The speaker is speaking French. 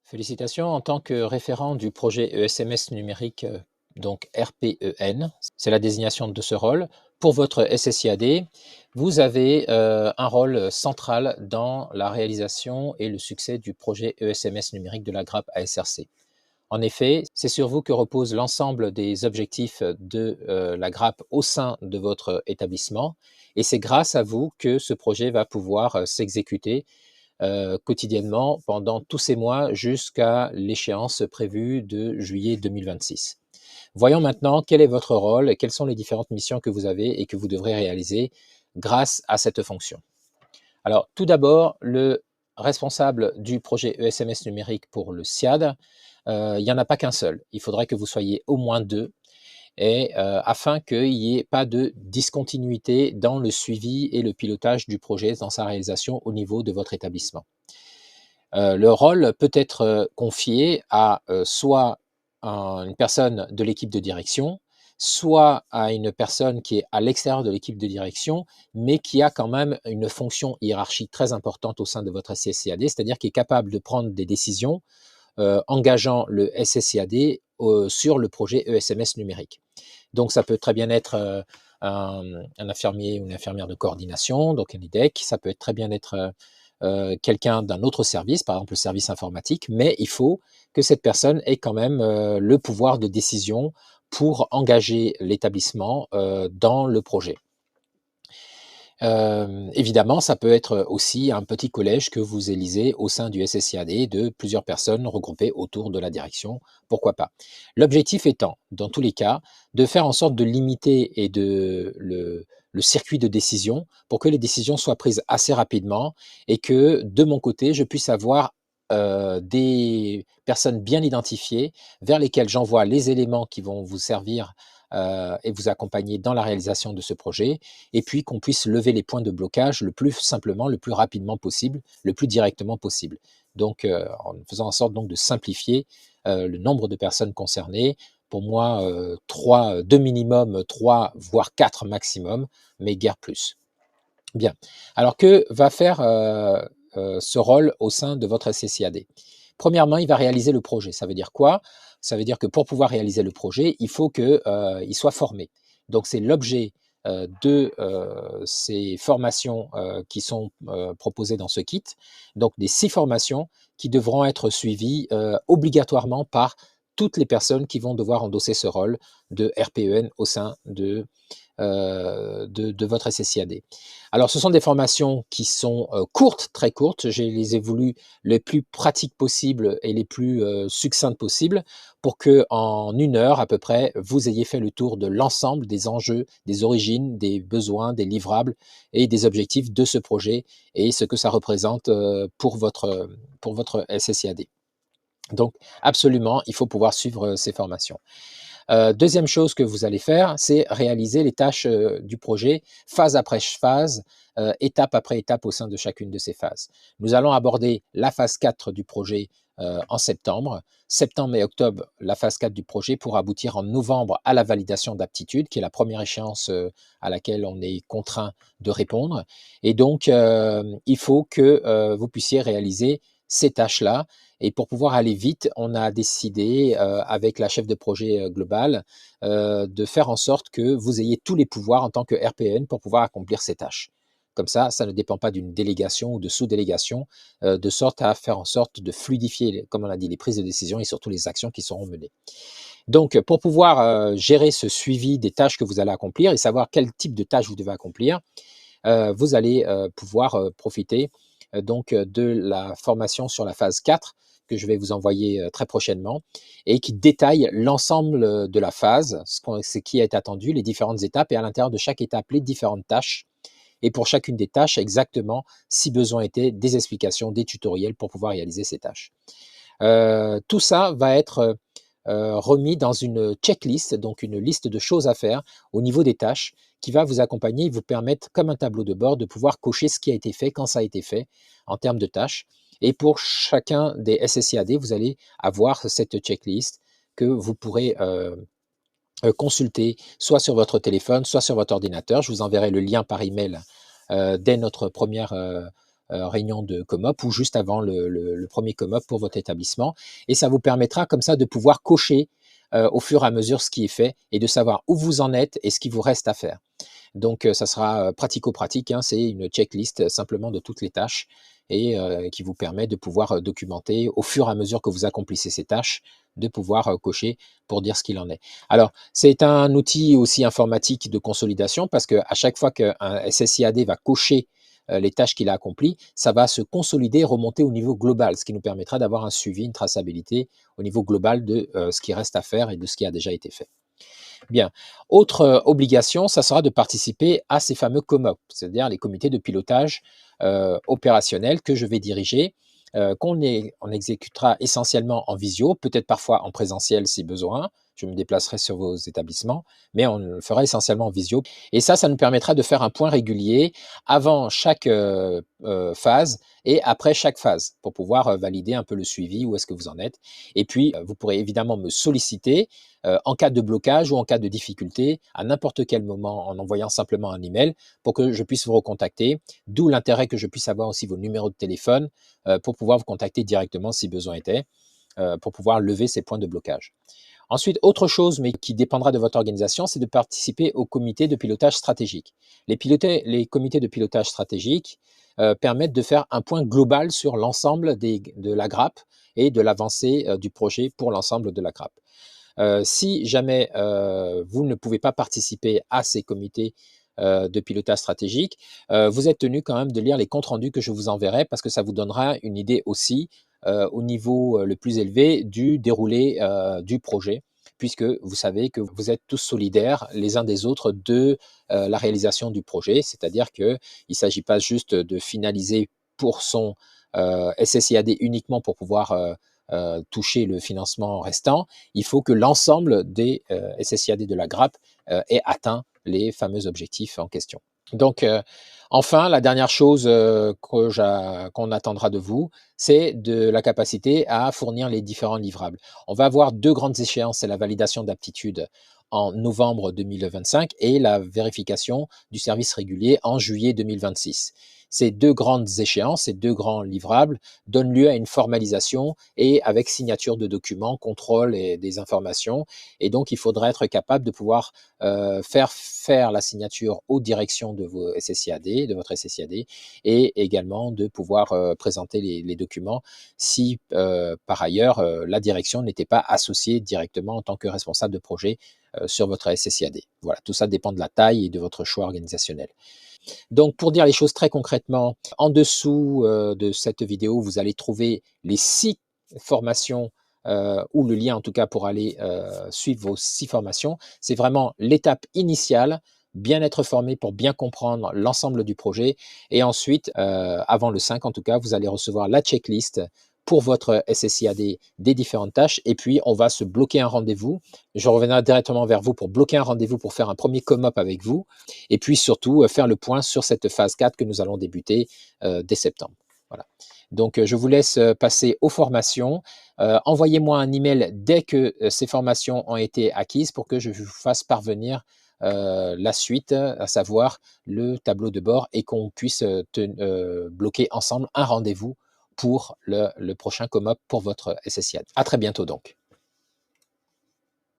Félicitations en tant que référent du projet ESMS numérique, donc RPEN, c'est la désignation de ce rôle. Pour votre SSIAD, vous avez un rôle central dans la réalisation et le succès du projet ESMS numérique de la grappe ASRC. En effet, c'est sur vous que repose l'ensemble des objectifs de la grappe au sein de votre établissement et c'est grâce à vous que ce projet va pouvoir s'exécuter quotidiennement pendant tous ces mois jusqu'à l'échéance prévue de juillet 2026. Voyons maintenant quel est votre rôle et quelles sont les différentes missions que vous avez et que vous devrez réaliser grâce à cette fonction. Alors, tout d'abord, le responsable du projet ESMS numérique pour le SIAD, il n'y en a pas qu'un seul. Il faudrait que vous soyez au moins deux et afin qu'il n'y ait pas de discontinuité dans le suivi et le pilotage du projet, dans sa réalisation au niveau de votre établissement. Le rôle peut être confié à soit une personne de l'équipe de direction, soit à une personne qui est à l'extérieur de l'équipe de direction, mais qui a quand même une fonction hiérarchique très importante au sein de votre SSIAD, c'est-à-dire qui est capable de prendre des décisions engageant le SSIAD sur le projet ESMS numérique. Donc, ça peut très bien être un infirmier ou une infirmière de coordination, donc un IDEC, ça peut très bien être quelqu'un d'un autre service, par exemple le service informatique, mais il faut que cette personne ait quand même le pouvoir de décision pour engager l'établissement dans le projet. Évidemment, ça peut être aussi un petit collège que vous élisez au sein du SSIAD de plusieurs personnes regroupées autour de la direction, pourquoi pas. L'objectif étant, dans tous les cas, de faire en sorte de limiter et le circuit de décision pour que les décisions soient prises assez rapidement et que, de mon côté, je puisse avoir des personnes bien identifiées vers lesquelles j'envoie les éléments qui vont vous servir et vous accompagner dans la réalisation de ce projet, et puis qu'on puisse lever les points de blocage le plus simplement, le plus rapidement possible, le plus directement possible. Donc, en faisant en sorte donc de simplifier le nombre de personnes concernées. Pour moi, deux minimum, 3 voire 4 maximum, mais guère plus. Bien. Alors, que va faire ce rôle au sein de votre SSIAD? Premièrement, il va réaliser le projet. Ça veut dire quoi? Ça veut dire que pour pouvoir réaliser le projet, il faut qu'il soit formé. Donc, c'est l'objet de ces formations qui sont proposées dans ce kit. Donc, des 6 formations qui devront être suivies obligatoirement par toutes les personnes qui vont devoir endosser ce rôle de RPEN au sein de votre SSIAD. Alors, ce sont des formations qui sont courtes, très courtes. Je les ai voulues les plus pratiques possibles et les plus succinctes possibles pour que en 1 heure à peu près, vous ayez fait le tour de l'ensemble des enjeux, des origines, des besoins, des livrables et des objectifs de ce projet et ce que ça représente pour votre SSIAD. Donc, absolument, il faut pouvoir suivre ces formations. Deuxième chose que vous allez faire, c'est réaliser les tâches du projet phase après phase, étape après étape au sein de chacune de ces phases. Nous allons aborder la phase 4 du projet en septembre. Septembre et octobre, la phase 4 du projet pour aboutir en novembre à la validation d'aptitude, qui est la première échéance à laquelle on est contraint de répondre. Et donc, il faut que vous puissiez réaliser ces tâches-là. Et pour pouvoir aller vite, on a décidé, avec la chef de projet globale, de faire en sorte que vous ayez tous les pouvoirs en tant que RPN pour pouvoir accomplir ces tâches. Comme ça ne dépend pas d'une délégation ou de sous-délégation, de sorte à faire en sorte de fluidifier, comme on a dit, les prises de décision et surtout les actions qui seront menées. Donc, pour pouvoir gérer ce suivi des tâches que vous allez accomplir et savoir quel type de tâches vous devez accomplir, vous allez pouvoir profiter donc de la formation sur la phase 4 que je vais vous envoyer très prochainement et qui détaille l'ensemble de la phase, ce qui est attendu, les différentes étapes et à l'intérieur de chaque étape, les différentes tâches. Et pour chacune des tâches, exactement, si besoin était, des explications, des tutoriels pour pouvoir réaliser ces tâches. Tout ça va être remis dans une checklist, donc une liste de choses à faire au niveau des tâches qui va vous accompagner et vous permettre, comme un tableau de bord, de pouvoir cocher ce qui a été fait, quand ça a été fait, en termes de tâches. Et pour chacun des SSIAD, vous allez avoir cette checklist que vous pourrez consulter soit sur votre téléphone, soit sur votre ordinateur. Je vous enverrai le lien par email dès notre première réunion de COMOP ou juste avant le premier COMOP pour votre établissement. Et ça vous permettra comme ça de pouvoir cocher au fur et à mesure ce qui est fait et de savoir où vous en êtes et ce qui vous reste à faire. Donc, ça sera pratico-pratique, hein, c'est une checklist simplement de toutes les tâches et qui vous permet de pouvoir documenter au fur et à mesure que vous accomplissez ces tâches, de pouvoir cocher pour dire ce qu'il en est. Alors, c'est un outil aussi informatique de consolidation parce qu'à chaque fois qu'un SSIAD va cocher les tâches qu'il a accomplies, ça va se consolider et remonter au niveau global, ce qui nous permettra d'avoir un suivi, une traçabilité au niveau global de ce qui reste à faire et de ce qui a déjà été fait. Bien. Autre obligation, ça sera de participer à ces fameux COMOP, c'est-à-dire les comités de pilotage opérationnels que je vais diriger, on exécutera essentiellement en visio, peut-être parfois en présentiel si besoin. Je me déplacerai sur vos établissements, mais on le fera essentiellement en visio. Et ça nous permettra de faire un point régulier avant chaque phase et après chaque phase pour pouvoir valider un peu le suivi, où est-ce que vous en êtes. Et puis, vous pourrez évidemment me solliciter en cas de blocage ou en cas de difficulté à n'importe quel moment en envoyant simplement un email pour que je puisse vous recontacter, d'où l'intérêt que je puisse avoir aussi vos numéros de téléphone pour pouvoir vous contacter directement si besoin était, pour pouvoir lever ces points de blocage. Ensuite, autre chose, mais qui dépendra de votre organisation, c'est de participer au comité de pilotage stratégique. Les comités de pilotage stratégique permettent de faire un point global sur l'ensemble de la grappe et de l'avancée du projet pour l'ensemble de la grappe. Si jamais vous ne pouvez pas participer à ces comités de pilotage stratégique, vous êtes tenu quand même de lire les comptes rendus que je vous enverrai parce que ça vous donnera une idée aussi au niveau le plus élevé du déroulé du projet, puisque vous savez que vous êtes tous solidaires les uns des autres de la réalisation du projet, c'est-à-dire qu'il ne s'agit pas juste de finaliser pour son SSIAD uniquement pour pouvoir toucher le financement restant, il faut que l'ensemble des SSIAD de la grappe ait atteint les fameux objectifs en question. Donc, enfin, la dernière chose qu'on attendra de vous, c'est de la capacité à fournir les différents livrables. On va avoir deux grandes échéances, c'est la validation d'aptitude en novembre 2025 et la vérification du service régulier en juillet 2026. Ces deux grandes échéances, ces deux grands livrables donnent lieu à une formalisation et avec signature de documents, contrôle et des informations. Et donc, il faudra être capable de pouvoir faire la signature aux directions de vos SSIAD, de votre SSIAD, et également de pouvoir présenter les documents si par ailleurs la direction n'était pas associée directement en tant que responsable de projet sur votre SSIAD. Voilà, tout ça dépend de la taille et de votre choix organisationnel. Donc, pour dire les choses très concrètement, en dessous de cette vidéo, vous allez trouver les 6 formations ou le lien en tout cas pour aller suivre vos 6 formations. C'est vraiment l'étape initiale, bien être formé pour bien comprendre l'ensemble du projet. Et ensuite, avant le 5 en tout cas, vous allez recevoir la checklist pour votre SSIAD des différentes tâches. Et puis, on va se bloquer un rendez-vous. Je reviendrai directement vers vous pour bloquer un rendez-vous pour faire un premier COMOP avec vous. Et puis surtout, faire le point sur cette phase 4 que nous allons débuter dès septembre. Voilà. Donc, je vous laisse passer aux formations. Envoyez-moi un email dès que ces formations ont été acquises pour que je vous fasse parvenir la suite, à savoir le tableau de bord et qu'on puisse bloquer ensemble un rendez-vous pour le prochain COMOP pour votre SSIAD. À très bientôt donc.